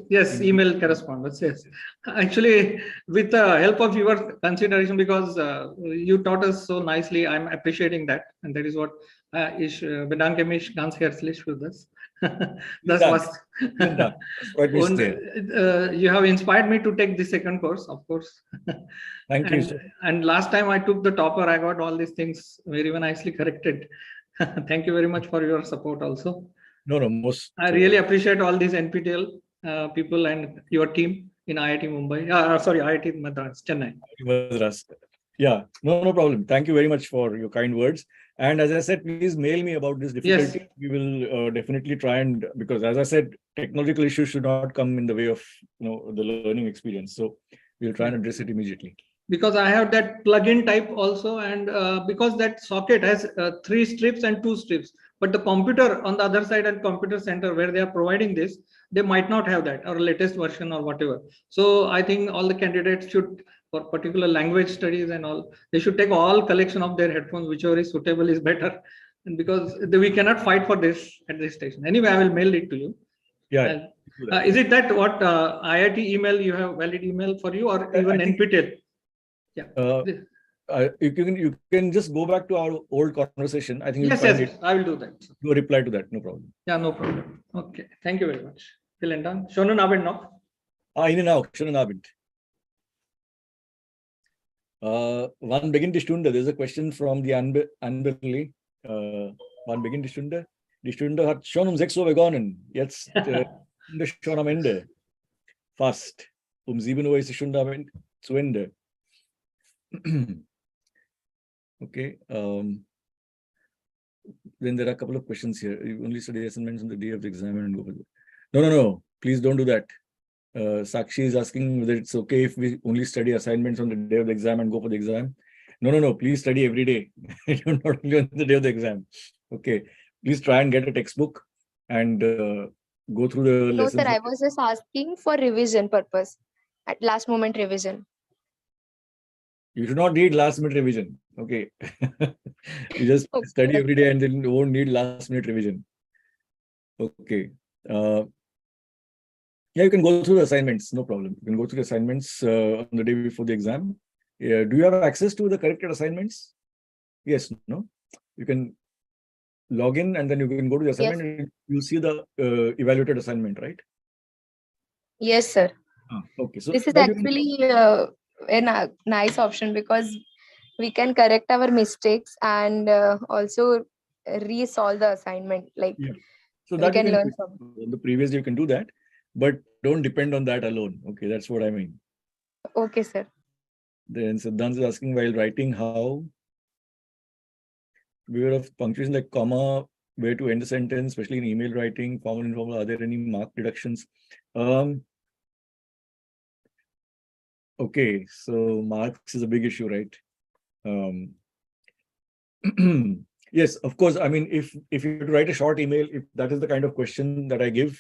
yes, email correspondence. Yes, actually, with the help of your consideration, because you taught us so nicely, I'm appreciating that, and that is what bedanke mich ganz herzlich für das. Das was you have inspired me to take the second course, of course. Thank you. And last time I took the topper, I got all these things very nicely corrected. Thank you very much for your support also. No, most. I really appreciate all these NPTEL people and your team in IIT Mumbai. IIT Madras, Chennai. Madras. Yeah, no problem. Thank you very much for your kind words. And as I said, please mail me about this difficulty. Yes. We will definitely try and, because as I said, technological issues should not come in the way of the learning experience. So we'll try and address it immediately. Because I have that plug-in type also, and because that socket has 3 strips and 2 strips. But the computer on the other side and computer center where they are providing this, they might not have that or latest version or whatever. So I think all the candidates should, for particular language studies and all, they should take all collection of their headphones, whichever is suitable is better. And because we cannot fight for this at this station. Anyway, I will mail it to you. Yeah. Is it that what IIT email you have valid email for you, or even NPTEL? Yeah. You can just go back to our old conversation. I think yes, I will do that. Do a reply to that, no problem. Yeah, no problem. Okay, thank you very much. Vielen Dank. Schönen Abend noch. Ihnen auch. Schönen Abend. Wann beginnt die Stunde? There's a question from the Anberli. Wann beginnt die Stunde? Die Stunde hat schon 6 Uhr begonnen. Jetzt schon am Ende. Fast. 7 Uhr ist die Stunde zu Ende. Okay. Then there are a couple of questions here. You only study assignments on the day of the exam and go. No. Please don't do that. Sakshi is asking whether it's okay if we only study assignments on the day of the exam and go for the exam. No. Please study every day. Not only on the day of the exam. Okay. Please try and get a textbook and go through the lessons. No, sir. I was just asking for revision purpose. At last moment revision. You should not need last minute revision. Okay. You just study every day and then you won't need last minute revision. Okay. Yeah, you can go through the assignments. No problem. You can go through the assignments on the day before the exam. Do you have access to the corrected assignments? Yes, no? You can log in and then you can go to the assignment and you'll see the evaluated assignment, right? Yes, sir. Okay, so This is that you can- actually a nice option because we can correct our mistakes and also resolve the assignment. Like yeah. So we that you can can learn do. from. On the previous day you can do that, but don't depend on that alone. Okay, that's what I mean. Okay, sir. Then Siddhant is asking, while writing, how beware of punctuation like comma, where to end the sentence, especially in email writing, formal, informal. Are there any mark deductions? Um, okay, so marks is a big issue, right? Um, yes, of course. I mean, if you write a short email, if that is the kind of question that I give,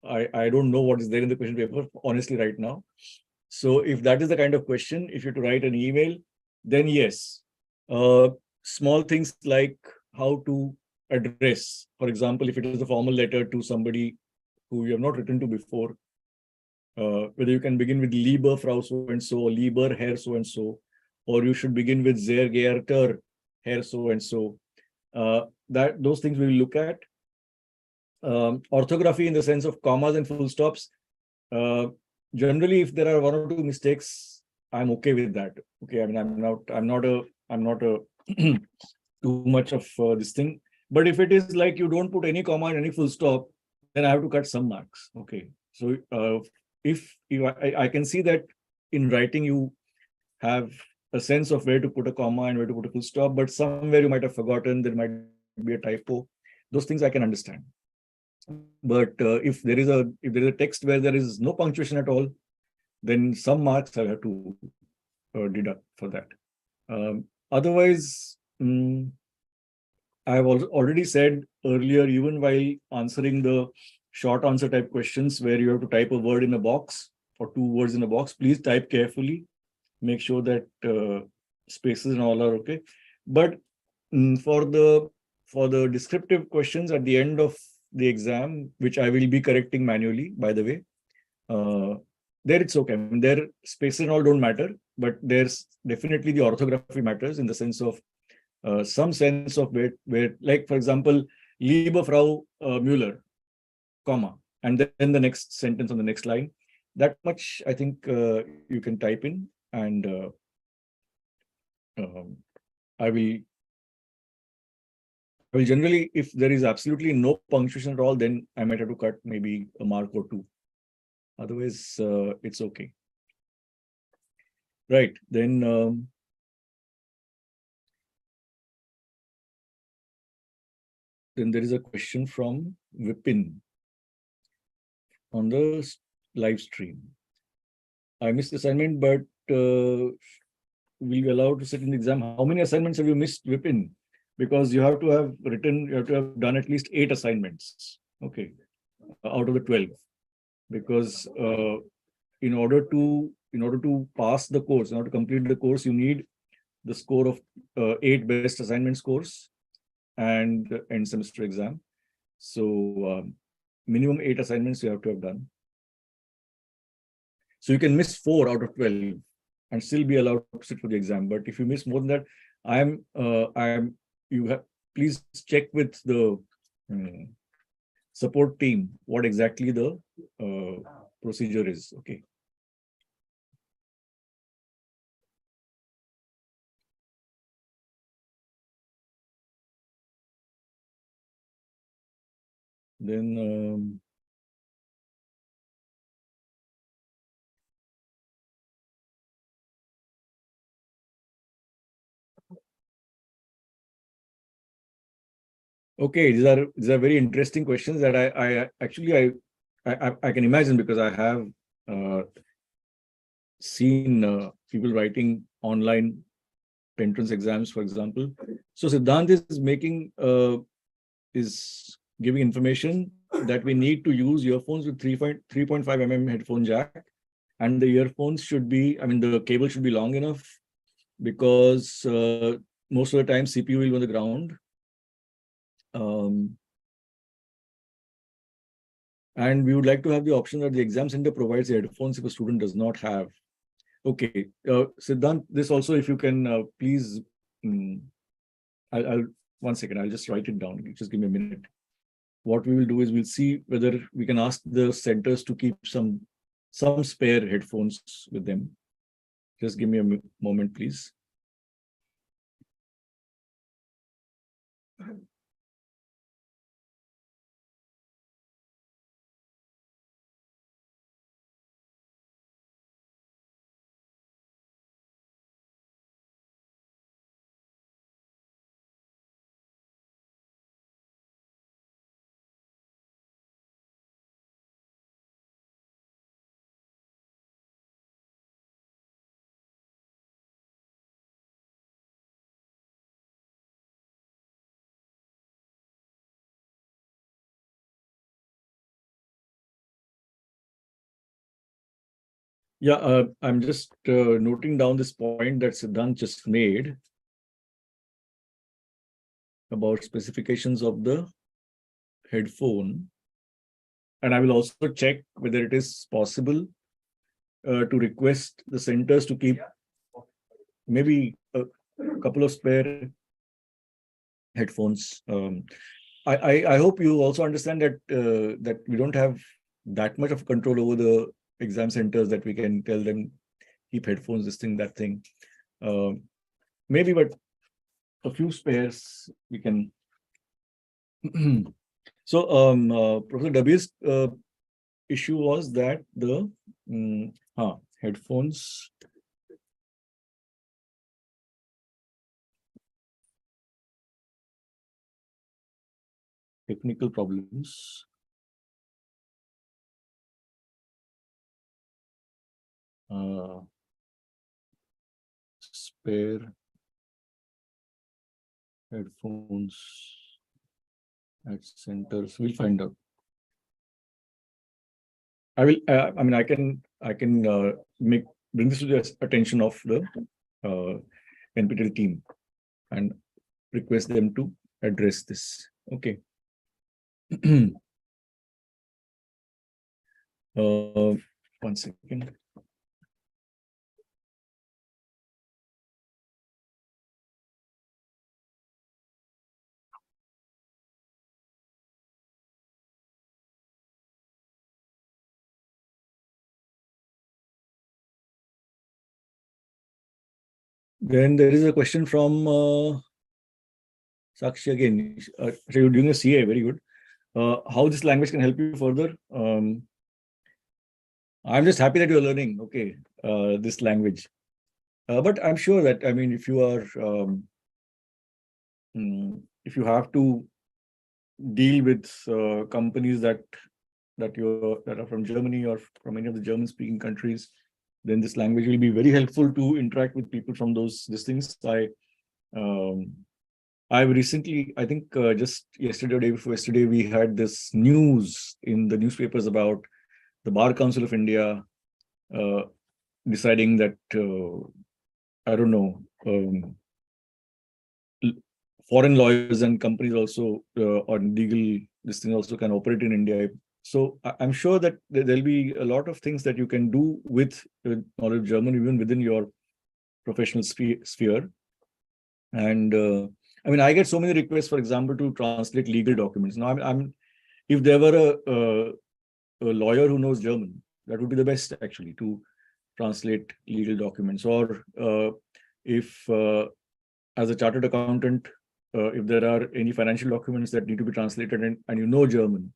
I don't know what is there in the question paper, honestly, right now. So if that is the kind of question, if you have to write an email, then yes. Small things like how to address, for example, if it is a formal letter to somebody who you have not written to before, whether you can begin with lieber Frau so and so, or lieber Herr so and so, or you should begin with sehr geehrter Herr so and so. That those things we will look at. Orthography in the sense of commas and full stops. Generally, if there are one or two mistakes, I'm okay with that. Okay, I mean, I'm not a too much of this thing. But if it is like you don't put any comma and any full stop, then I have to cut some marks. Okay, so if I can see that in writing you have a sense of where to put a comma and where to put a full stop, but somewhere you might have forgotten, there might be a typo. Those things I can understand. But if there is a text where there is no punctuation at all, then some marks I have to deduct for that. Otherwise, I have already said earlier, even while answering the short answer type questions where you have to type a word in a box or two words in a box, please type carefully. Make sure that spaces and all are okay. But for the descriptive questions at the end of the exam, which I will be correcting manually, by the way, there it's okay. I mean, there spaces and all don't matter, but there's definitely the orthography matters in the sense of some sense of where, like, for example, liebe Frau Müller, comma, and then the next sentence on the next line. That much I think you can type in, and um, I will generally, if there is absolutely no punctuation at all, then I might have to cut maybe a mark or two. Otherwise, it's okay. Right, then there is a question from Vipin on the live stream. I missed the assignment, but will be allowed to sit in the exam. How many assignments have you missed, Vipin? Because you have to have written, you have to have done at least 8 assignments. Okay, out of the 12. Because in order to pass the course, in order to complete the course, you need the score of 8 best assignment scores and the end semester exam. So minimum 8 assignments you have to have done. So you can miss 4 out of 12 and still be allowed to sit for the exam. But if you miss more than that, you have, please check with the support team what exactly the procedure is. Okay. Then okay, these are very interesting questions that I actually I can imagine, because I have seen people writing online entrance exams, for example. So Siddhant is making is giving information that we need to use earphones with 3.5 mm headphone jack, and the earphones should be, I mean, the cable should be long enough, because most of the time CPU will be on the ground. And we would like to have the option that the exam center provides the headphones if a student does not have. Okay, Siddhant, this also, if you can please, I'll 1 second, I'll just write it down. Just give me a minute. What we will do is we'll see whether we can ask the centers to keep some some spare headphones with them. Just give me a moment, please. Yeah, I'm just noting down this point that Siddhant just made about specifications of the headphone. And I will also check whether it is possible to request the centers to keep maybe a couple of spare headphones. I hope you also understand that that we don't have that much of control over the exam centers that we can tell them keep headphones, this thing, that thing. Maybe, but a few spares we can. So, Professor W's issue was that the headphones. Technical problems. Spare headphones at centers. We'll find out. I will. I mean, I can bring this to the attention of the NPTEL team and request them to address this. Okay. 1 second. Then there is a question from Sakshi again. So you're doing a CA, very good. How this language can help you further? I'm just happy that you're learning, okay, this language. But I'm sure that, I mean, if you are, if you have to deal with companies that are from Germany or from any of the German-speaking countries, then this language will be very helpful to interact with people from these things. I've recently, I think just yesterday or day before yesterday, we had this news in the newspapers about the Bar Council of India deciding that, I don't know, foreign lawyers and companies also, or legal, this thing also can operate in India. So I'm sure that there'll be a lot of things that you can do with knowledge of German, even within your professional sphere. And I mean, I get so many requests, for example, to translate legal documents. Now, if there were a lawyer who knows German, that would be the best actually to translate legal documents. Or if, as a chartered accountant, if there are any financial documents that need to be translated and you know German,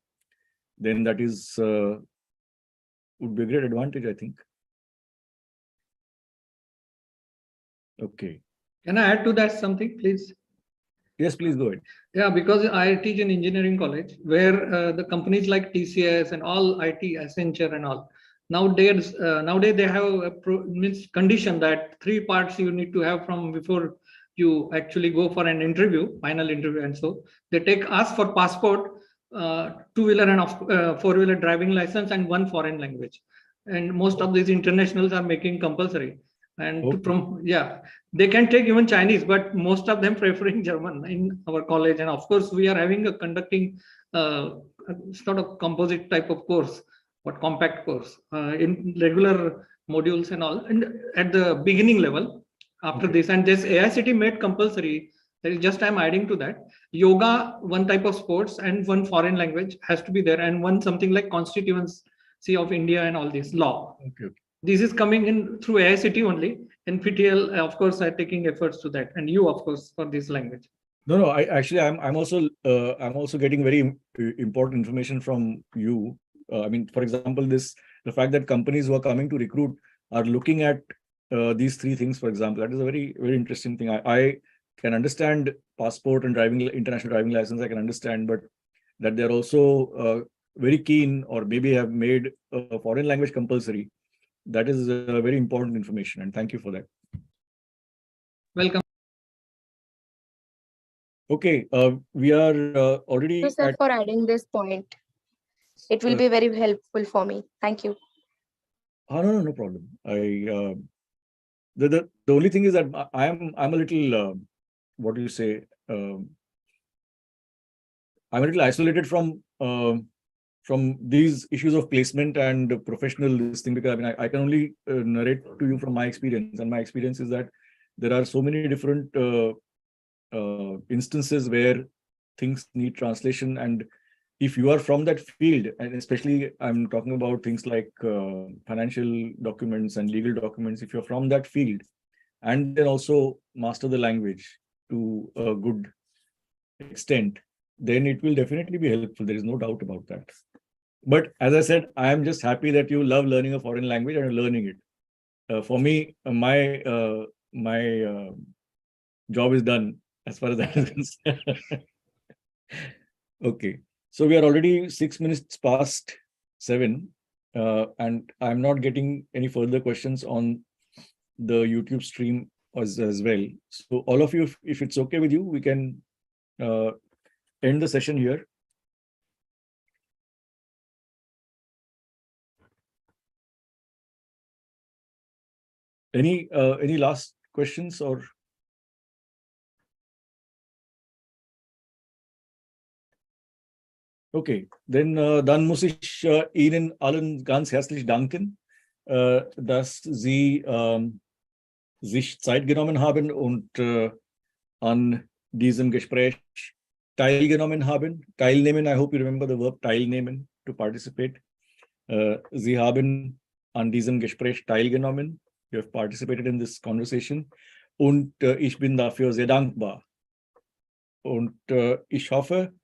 then that is would be a great advantage, I think. Okay. Can I add to that something, please? Yes, please go ahead. Yeah, because I teach in engineering college where the companies like TCS and all IT, Accenture and all, nowadays they have a condition that 3 parts you need to have from before you actually go for an interview, final interview. And so they ask for passport, 2-wheeler and 4-wheeler driving license and 1 foreign language. And most of these internationals are making compulsory. And they can take even Chinese, but most of them preferring German in our college. And of course, we are having a conducting sort of composite type of course, compact course in regular modules and all. And at the beginning level, after this, and this AICT made compulsory. There is just I'm adding to that. Yoga, 1 type of sports, and 1 foreign language has to be there, and 1 something like constituents Sea of India and all this law. Okay. This is coming in through AICT only. NPTEL, of course, are taking efforts to that, and you, of course, for this language. No. I'm also getting very important information from you. I mean, for example, the fact that companies who are coming to recruit are looking at these three things. For example, that is a very, very interesting thing. I can understand passport and international driving license. I can understand, but that they're also very keen, or maybe have made a foreign language compulsory. That is very important information, and thank you for that. Welcome. Okay, we are already Thank you, sir, at. for adding this point. It will be very helpful for me. Thank you. No problem. The only thing is that I'm a little what do you say? I'm a little isolated from these issues of placement and professional this thing, because I mean I can only narrate to you from my experience, and my experience is that there are so many different instances where things need translation, and if you are from that field, and especially I'm talking about things like financial documents and legal documents, if you're from that field and then also master the language to a good extent, then it will definitely be helpful. There is no doubt about that. But as I said, I am just happy that you love learning a foreign language and you're learning it. For me, my job is done as far as that is concerned. Okay, so we are already 6 minutes past 7, and I'm not getting any further questions on the YouTube stream as well. So all of you, if it's okay with you, we can end the session here. Any last questions or? Okay, dann muss ich Ihnen allen ganz herzlich danken, dass Sie sich Zeit genommen haben und an diesem Gespräch teilgenommen haben. Teilnehmen, I hope you remember the verb teilnehmen, to participate. Sie haben an diesem Gespräch teilgenommen. You have participated in this conversation. Und ich bin dafür sehr dankbar. Und ich hoffe,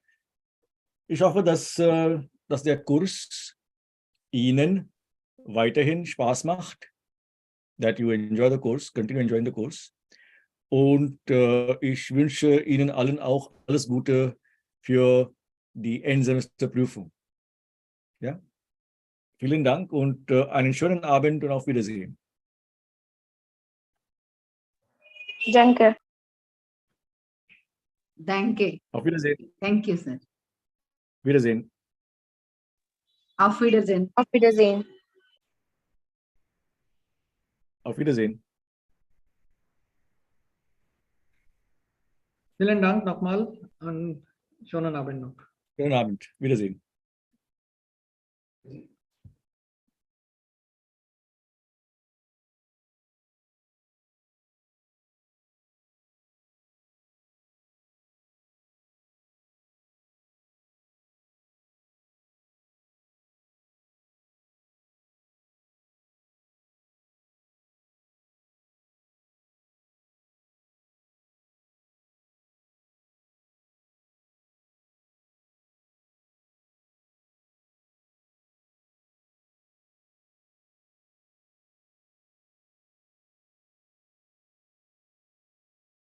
dass der Kurs Ihnen weiterhin Spaß macht, that you enjoy the course, continue enjoying the course. Und ich wünsche Ihnen allen auch alles Gute für die Endsemesterprüfung. Ja? Vielen Dank und einen schönen Abend und auf Wiedersehen. Danke. Danke. Auf Wiedersehen. Thank you, sir. Wiedersehen. Auf Wiedersehen. Auf Wiedersehen. Auf Wiedersehen. Vielen Dank nochmal und schönen Abend noch. Schönen Abend. Wiedersehen.